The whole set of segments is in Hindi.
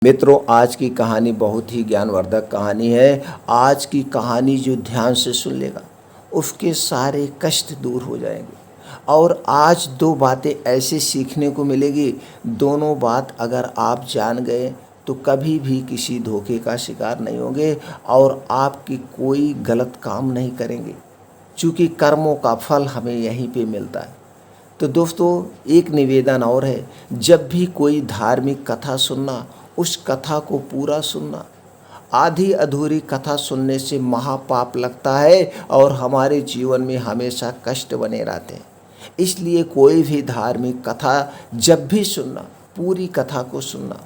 मित्रों, आज की कहानी बहुत ही ज्ञानवर्धक कहानी है। आज की कहानी जो ध्यान से सुन लेगा उसके सारे कष्ट दूर हो जाएंगे। और आज दो बातें ऐसे सीखने को मिलेगी, दोनों बात अगर आप जान गए तो कभी भी किसी धोखे का शिकार नहीं होंगे और आपकी कोई गलत काम नहीं करेंगे, क्योंकि कर्मों का फल हमें यहीं पे मिलता है। तो दोस्तों, एक निवेदन और है, जब भी कोई धार्मिक कथा सुनना, उस कथा को पूरा सुनना। आधी अधूरी कथा सुनने से महापाप लगता है और हमारे जीवन में हमेशा कष्ट बने रहते हैं। इसलिए कोई भी धार्मिक कथा जब भी सुनना, पूरी कथा को सुनना।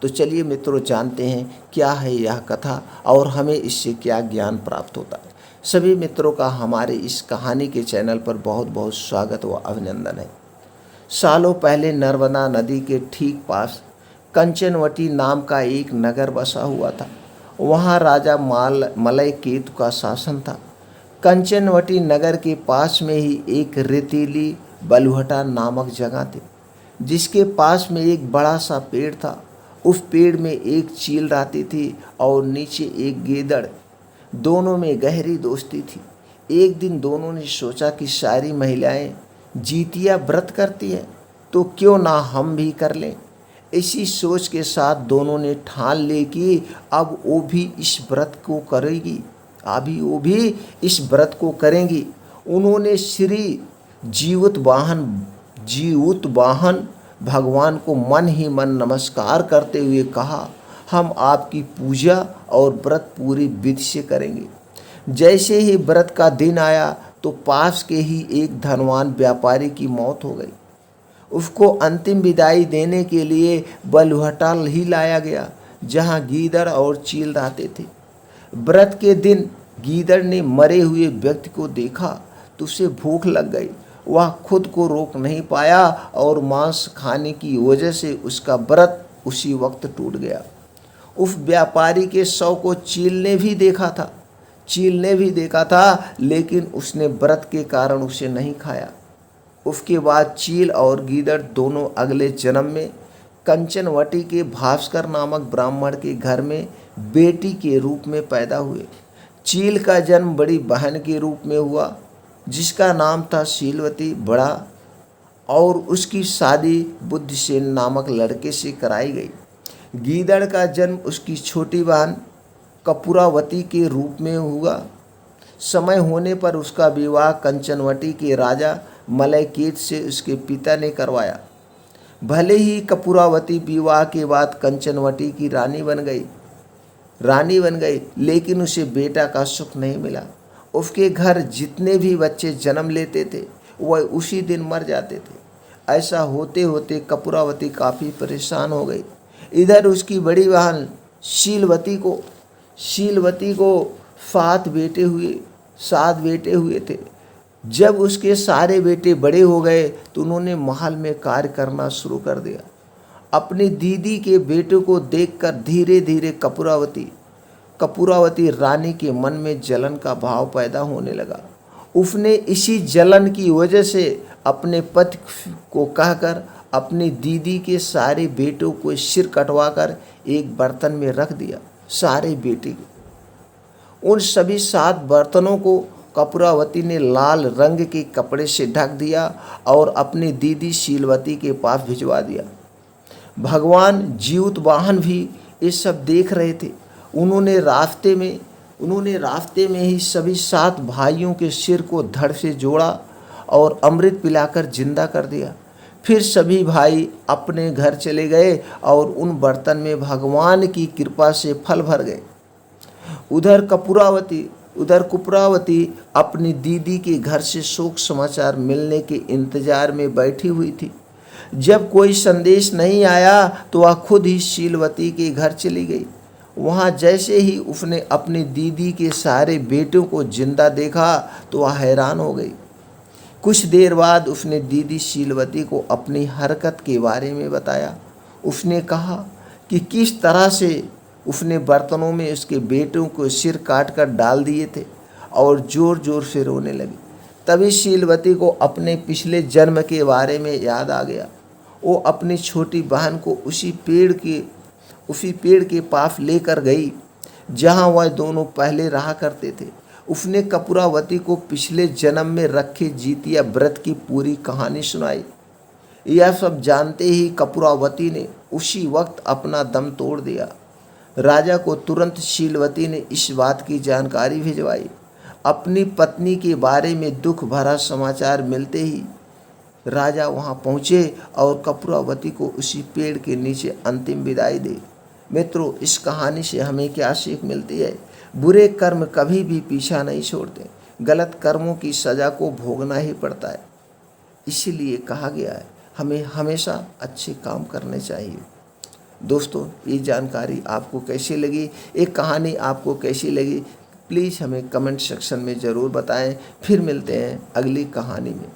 तो चलिए मित्रों, जानते हैं क्या है यह कथा और हमें इससे क्या ज्ञान प्राप्त होता है। सभी मित्रों का हमारे इस कहानी के चैनल पर बहुत बहुत स्वागत व अभिनंदन है। सालों पहले नर्मदा नदी के ठीक पास कंचनवटी नाम का एक नगर बसा हुआ था। वहाँ राजा मलय केतु का शासन था। कंचनवटी नगर के पास में ही एक रेतीली बलुहटा नामक जगह थी, जिसके पास में एक बड़ा सा पेड़ था। उस पेड़ में एक चील रहती थी और नीचे एक गीदड़। दोनों में गहरी दोस्ती थी। एक दिन दोनों ने सोचा कि सारी महिलाएं जीतिया व्रत करती हैं, तो क्यों ना हम भी कर लें। इसी सोच के साथ दोनों ने ठान ली कि अब वो भी इस व्रत को करेगी, अभी वो भी इस व्रत को करेंगी। उन्होंने श्री जीवुतवाहन भगवान को मन ही मन नमस्कार करते हुए कहा, हम आपकी पूजा और व्रत पूरी विधि से करेंगे। जैसे ही व्रत का दिन आया तो पास के ही एक धनवान व्यापारी की मौत हो गई। उसको अंतिम विदाई देने के लिए बलुहटा ही लाया गया, जहाँ गीदड़ और चील रहते थे। व्रत के दिन गीदड़ ने मरे हुए व्यक्ति को देखा तो उसे भूख लग गई। वह खुद को रोक नहीं पाया और मांस खाने की वजह से उसका व्रत उसी वक्त टूट गया। उस व्यापारी के शव को चील ने भी देखा था, लेकिन उसने व्रत के कारण उसे नहीं खाया। उसके बाद चील और गीदड़ दोनों अगले जन्म में कंचनवटी के भास्कर नामक ब्राह्मण के घर में बेटी के रूप में पैदा हुए। चील का जन्म बड़ी बहन के रूप में हुआ, जिसका नाम था शीलवती बड़ा, और उसकी शादी बुद्धसेन नामक लड़के से कराई गई। गीदड़ का जन्म उसकी छोटी बहन कपूरावती के रूप में हुआ। समय होने पर उसका विवाह कंचनवटी के राजा मलयकेत से उसके पिता ने करवाया। भले ही कपूरावती विवाह के बाद कंचनवटी की रानी बन गई, लेकिन उसे बेटा का सुख नहीं मिला। उसके घर जितने भी बच्चे जन्म लेते थे वह उसी दिन मर जाते थे। ऐसा होते होते कपूरावती काफ़ी परेशान हो गई। इधर उसकी बड़ी बहन शीलवती को 7 बेटे हुए थे। जब उसके सारे बेटे बड़े हो गए तो उन्होंने महल में कार्य करना शुरू कर दिया। अपनी दीदी के बेटों को देखकर धीरे धीरे कपूरावती रानी के मन में जलन का भाव पैदा होने लगा। उसने इसी जलन की वजह से अपने पति को कहकर अपनी दीदी के सारे बेटों को सिर कटवाकर एक बर्तन में रख दिया। सारे बेटे, उन सभी 7 बर्तनों को कपूरावती ने लाल रंग के कपड़े से ढक दिया और अपनी दीदी शीलवती के पास भिजवा दिया। भगवान जीवुतवाहन भी ये सब देख रहे थे। उन्होंने रास्ते में ही सभी 7 भाइयों के सिर को धड़ से जोड़ा और अमृत पिलाकर जिंदा कर दिया। फिर सभी भाई अपने घर चले गए और उन बर्तन में भगवान की कृपा से फल भर गए। उधर कुपरावती अपनी दीदी के घर से शोक समाचार मिलने के इंतजार में बैठी हुई थी। जब कोई संदेश नहीं आया तो वह खुद ही शीलवती के घर चली गई। वहाँ जैसे ही उसने अपनी दीदी के सारे बेटों को जिंदा देखा तो वह हैरान हो गई। कुछ देर बाद उसने दीदी शीलवती को अपनी हरकत के बारे में बताया। उसने कहा कि किस तरह से उसने बर्तनों में उसके बेटों को सिर काट कर डाल दिए थे और ज़ोर ज़ोर से रोने लगी। तभी शीलवती को अपने पिछले जन्म के बारे में याद आ गया। वो अपनी छोटी बहन को उसी पेड़ के पास लेकर गई जहाँ वह दोनों पहले रहा करते थे। उसने कपूरावती को पिछले जन्म में रखे जीतिया व्रत की पूरी कहानी सुनाई। यह सब जानते ही कपूरावती ने उसी वक्त अपना दम तोड़ दिया। राजा को तुरंत शीलवती ने इस बात की जानकारी भिजवाई। अपनी पत्नी के बारे में दुख भरा समाचार मिलते ही राजा वहां पहुंचे और कपूरावती को उसी पेड़ के नीचे अंतिम विदाई दी। मित्रों, इस कहानी से हमें क्या सीख मिलती है? बुरे कर्म कभी भी पीछा नहीं छोड़ते, गलत कर्मों की सज़ा को भोगना ही पड़ता है। इसीलिए कहा गया है हमें हमेशा अच्छे काम करने चाहिए। दोस्तों, ये जानकारी आपको कैसी लगी, एक कहानी आपको कैसी लगी, प्लीज़ हमें कमेंट सेक्शन में ज़रूर बताएं। फिर मिलते हैं अगली कहानी में।